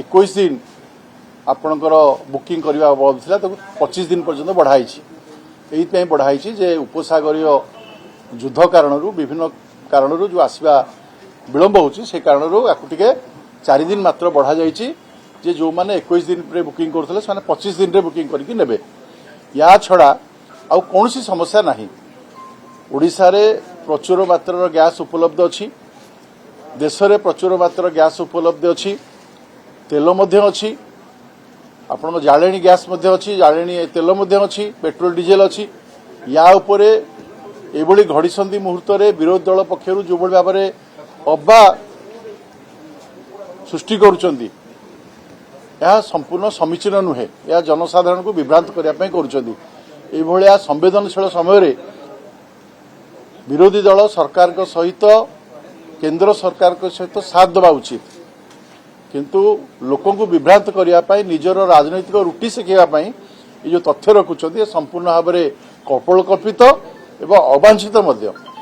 21 दिन आपणकर बुकिंग करने था 25 दिन पर्यंत बढ़ाई यही बढ़ाई जे उपसागरीय युद्ध कारण विभिन्न कारण जो आसवा विलंब होची से कारण या 4 दिन मात्र बढ़ा जाइए जो मैंने 21 दिन रे बुकिंग करते 25 दिन रे बुकिंग करके नेबे या छड़ा आउ कौन सी समस्या नहीं। ओडिशा रे प्रचुर मात्रा गैस उपलब्ध अच्छी देश में प्रचुर मात्रा गैस उपलब्ध अच्छी तेल अच्छी आपण जाले गैस अच्छी जाले तेल अच्छी पेट्रोल डीजेल अच्छी या उपरे एभली घड़ीसंधि मुहूर्त विरोधी दल पक्षर जो भाव में अफवाह सृष्टि करुचंदी यह संपूर्ण समीचीन नुहे यह जनसाधारण को विभ्रांत करने संवेदनशील समय विरोधी दल सरकार सहित केंद्र सरकार सहित साथ देवा उचित किंतु लोकों को विभ्रांत करने निजर राजनैतिक रुटी शिखापी ये जो तथ्य रखुच्च संपूर्ण भाव में कपोलकल्पित एवं अवांछित।